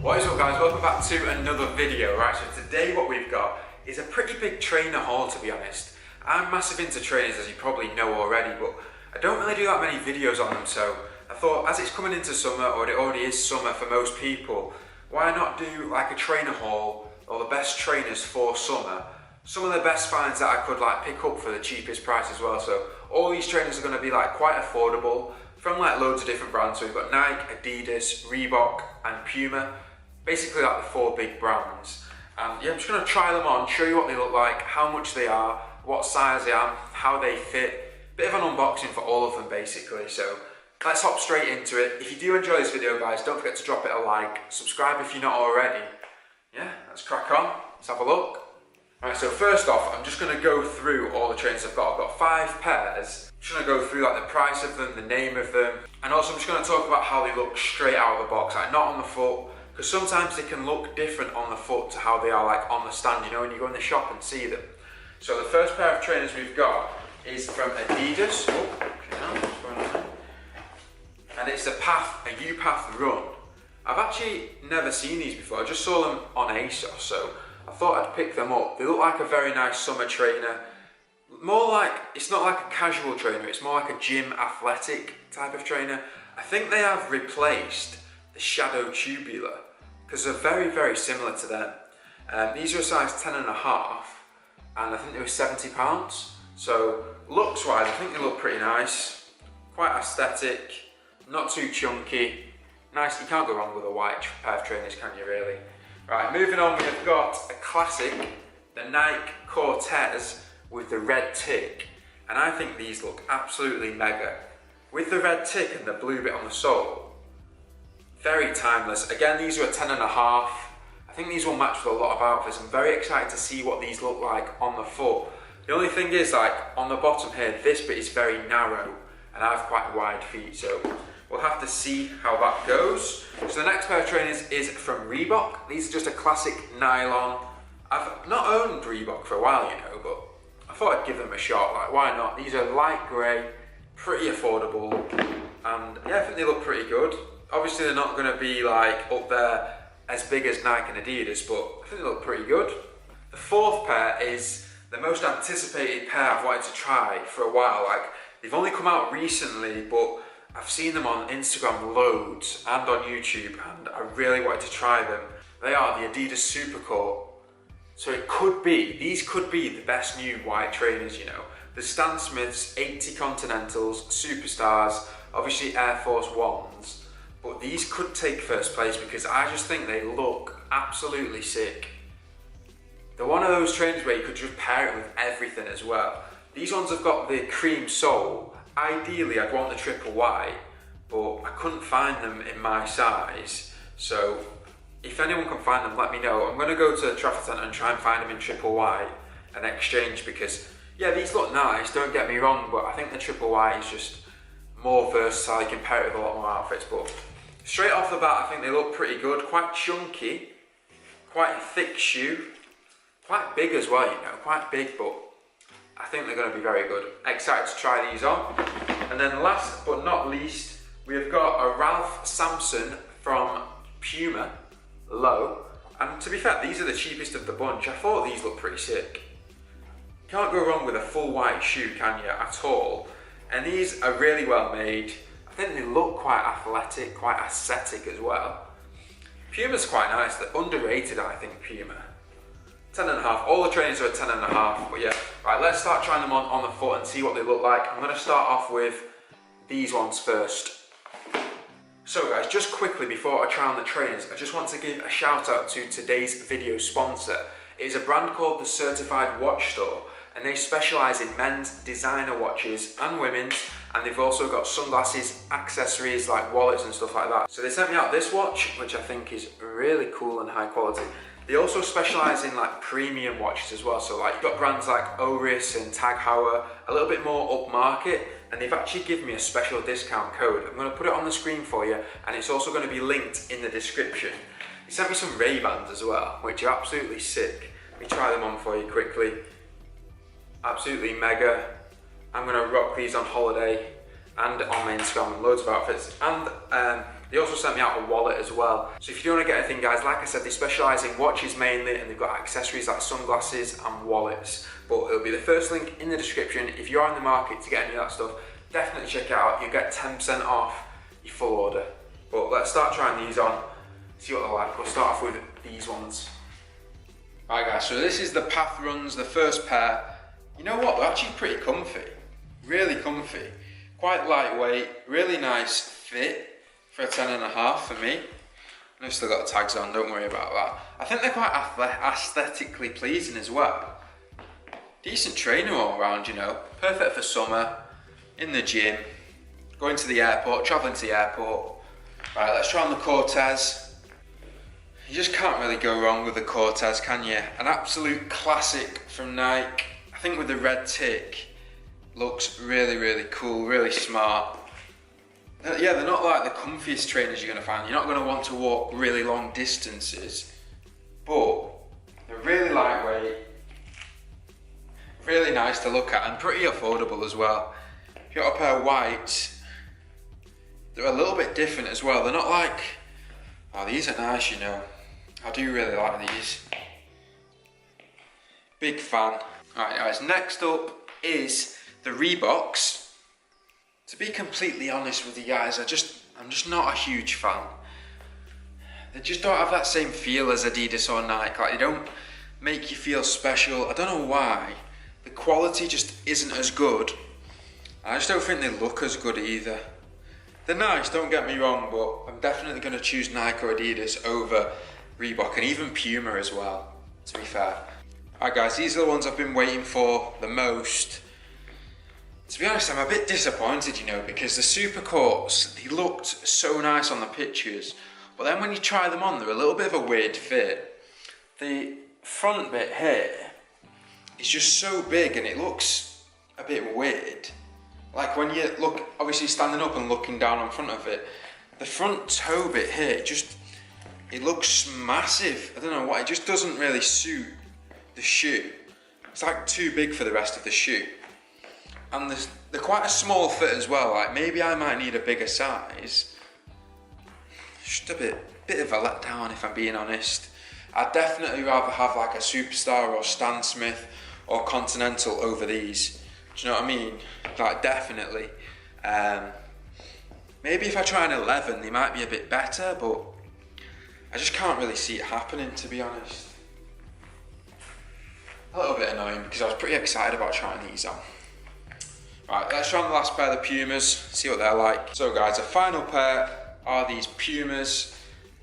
What is up guys, welcome back to another video. Right, so today what we've got is a pretty big trainer haul, to be honest. I'm massive into trainers, as you probably know already, but I don't really do that many videos on them, so I thought as it's coming into summer, or it already is summer for most people, why not do like a trainer haul, or the best trainers for summer. Some of the best finds that I could like pick up for the cheapest price as well. So all these trainers are going to be like quite affordable from like loads of different brands. So we've got Nike, Adidas, Reebok and Puma. Basically like the four big brands. And yeah, I'm just going to try them on, show you what they look like, how much they are, what size they are, how they fit. Bit of an unboxing for all of them basically. So let's hop straight into it. If you do enjoy this video guys, don't forget to drop it a like, subscribe if you're not already. Yeah, let's crack on, let's have a look. Right, so first off, I'm just going to go through all the trainers I've got. I've got 5 pairs. I'm just going to go through like the price of them, the name of them, and also I'm just going to talk about how they look straight out of the box, like not on the foot, because sometimes they can look different on the foot to how they are like on the stand, you know, when you go in the shop and see them. So the first pair of trainers we've got is from Adidas. And it's a U-Path Run. I've actually never seen these before. I just saw them on ASOS, so I thought I'd pick them up. They look like a very nice summer trainer. More like, it's not like a casual trainer, it's more like a gym athletic type of trainer. I think they have replaced the Shadow Tubular, because they're very, very similar to them. These are a size 10.5, and I think they were £70. So looks wise, I think they look pretty nice. Quite aesthetic, not too chunky. Nice, you can't go wrong with a white pair of trainers, can you really? Right, moving on, we've got a classic, the Nike Cortez with the red tick. And I think these look absolutely mega. With the red tick and the blue bit on the sole, very timeless. Again, these are a 10.5. I think these will match with a lot of outfits. I'm very excited to see what these look like on the foot. The only thing is, like, on the bottom here, this bit is very narrow, and I have quite wide feet, so we'll have to see how that goes. So the next pair of trainers is from Reebok. These are just a classic nylon. I've not owned Reebok for a while, you know, but I thought I'd give them a shot. Like, why not? These are light grey, pretty affordable, and yeah, I think they look pretty good. Obviously, they're not going to be like up there as big as Nike and Adidas, but I think they look pretty good. The fourth pair is the most anticipated pair I've wanted to try for a while. Like, they've only come out recently, but I've seen them on Instagram loads and on YouTube, and I really wanted to try them. They are the Adidas Supercore. So it could be, these could be the best new white trainers, you know. The Stan Smiths, 80 Continentals, Superstars, obviously Air Force Ones. But these could take first place because I just think they look absolutely sick. They're one of those trainers where you could just pair it with everything as well. These ones have got the cream sole. Ideally, I'd want the triple white, but I couldn't find them in my size. So if anyone can find them, let me know. I'm going to go to the Trafford Centre and try and find them in triple white and exchange, because yeah, these look nice, don't get me wrong, but I think the triple white is just more versatile. You can pair it with a lot more outfits. But straight off the bat, I think they look pretty good. Quite chunky, quite a thick shoe, quite big as well, you know, quite big, but I think they're going to be very good. Excited to try these on. And then last but not least, we've got a Ralph Sampson from Puma Low. And to be fair, these are the cheapest of the bunch. I thought these looked pretty sick. Can't go wrong with a full white shoe, can you, at all? And these are really well made. I think they look quite athletic, quite aesthetic as well. Puma's quite nice. They're underrated, I think, Puma. 10.5. All the trainers are at 10.5, but yeah. Right, let's start trying them on the foot and see what they look like. I'm going to start off with these ones first. So guys, just quickly before I try on the trainers, I just want to give a shout out to today's video sponsor. It is a brand called the Certified Watch Store, and they specialise in men's designer watches and women's, and they've also got sunglasses, accessories like wallets and stuff like that. So they sent me out this watch, which I think is really cool and high quality. They also specialise in like premium watches as well, so like you've got brands like Oris and Tag Heuer, a little bit more upmarket, and they've actually given me a special discount code. I'm going to put it on the screen for you, and it's also going to be linked in the description. They sent me some Ray-Bans as well, which are absolutely sick. Let me try them on for you quickly. Absolutely mega. I'm going to rock these on holiday and on my Instagram and loads of outfits. And They also sent me out a wallet as well. So if you do want to get anything, guys, like I said, they specialise in watches mainly, and they've got accessories like sunglasses and wallets. But it'll be the first link in the description. If you are in the market to get any of that stuff, definitely check it out. You'll get 10% off your full order. But let's start trying these on, see what they're like. We'll start off with these ones. Right guys, so this is the Path Runs, the first pair. You know what, they're actually pretty comfy. Really comfy. Quite lightweight, really nice fit for a 10.5 for me. I've still got the tags on, don't worry about that. I think they're quite aesthetically pleasing as well. Decent trainer all around, you know. Perfect for summer, in the gym, going to the airport, travelling to the airport. Right, let's try on the Cortez. You just can't really go wrong with the Cortez, can you? An absolute classic from Nike. I think with the red tick, looks really, really cool, really smart. Yeah, they're not like the comfiest trainers you're going to find. You're not going to want to walk really long distances, but they're really lightweight, really nice to look at, and pretty affordable as well. If you've got a pair of whites, they're a little bit different as well. They're not like, oh, these are nice, you know. I do really like these. Big fan. Alright guys, next up is the Reeboks. To be completely honest with you guys, I'm just not a huge fan. They just don't have that same feel as Adidas or Nike. Like, they don't make you feel special. I don't know why. The quality just isn't as good. I just don't think they look as good either. They're nice, don't get me wrong, but I'm definitely going to choose Nike or Adidas over Reebok, and even Puma as well, to be fair. Alright guys, these are the ones I've been waiting for the most. To be honest, I'm a bit disappointed, you know, because the Supercourts, they looked so nice on the pictures, but then when you try them on, they're a little bit of a weird fit. The front bit here is just so big and it looks a bit weird. Like when you look, obviously standing up and looking down in front of it, the front toe bit here, it looks massive. I don't know why, it just doesn't really suit the shoe. It's like too big for the rest of the shoe. And they're quite a small fit as well, like maybe I might need a bigger size. Just a bit of a letdown if I'm being honest. I'd definitely rather have like a Superstar or Stan Smith or Continental over these. Do you know what I mean? Like definitely. Maybe if I try an 11 they might be a bit better, but I just can't really see it happening, to be honest. A little bit annoying because I was pretty excited about trying these on. Right, let's try on the last pair of the Pumas, see what they're like. So guys, the final pair are these Pumas.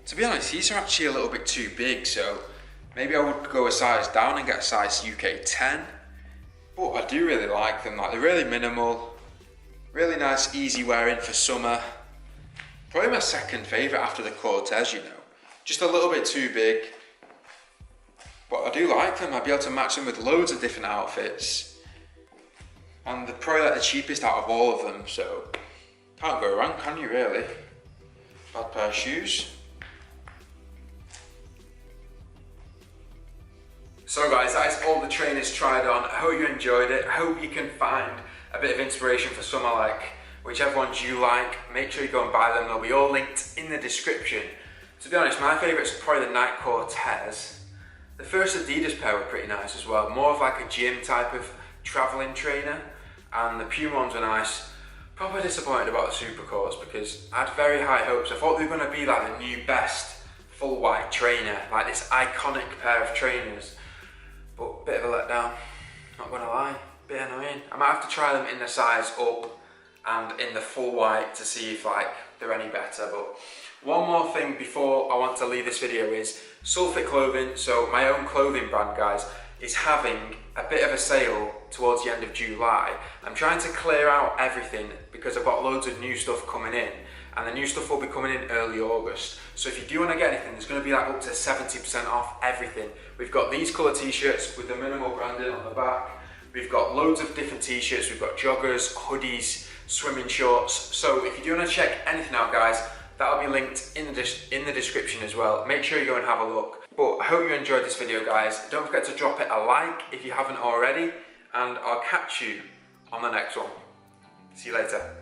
To be honest, these are actually a little bit too big, so maybe I would go a size down and get a size UK 10. But I do really like them, like they're really minimal, really nice, easy wearing for summer. Probably my second favourite after the Cortez, you know. Just a little bit too big, but I do like them. I'd be able to match them with loads of different outfits. And they're probably like the cheapest out of all of them, so can't go wrong, can you really? Bad pair of shoes. So guys, that is all the trainers tried on. I hope you enjoyed it. I hope you can find a bit of inspiration for summer, like whichever ones you like. Make sure you go and buy them. They'll be all linked in the description. To be honest, my favourites are probably the Nike Cortez. The first Adidas pair were pretty nice as well. More of like a gym type of travelling trainer. And the Puma ones were nice. Probably disappointed about the Supercourts because I had very high hopes. I thought they were going to be like the new best full white trainer, like this iconic pair of trainers. But bit of a letdown, not gonna lie, bit annoying. I might have to try them in the size up and in the full white to see if like they're any better. But one more thing before I want to leave this video is Sullivan Clothing, so my own clothing brand, guys, is having a bit of a sale towards the end of July. I'm trying to clear out everything because I've got loads of new stuff coming in, and the new stuff will be coming in early August. So if you do want to get anything, there's going to be like up to 70% off everything. We've got these colour t-shirts with the minimal branding on the back. We've got loads of different t-shirts. We've got joggers, hoodies, swimming shorts. So if you do want to check anything out, guys, that'll be linked in the description as well. Make sure you go and have a look. But I hope you enjoyed this video, guys. Don't forget to drop it a like if you haven't already, and I'll catch you on the next one. See you later.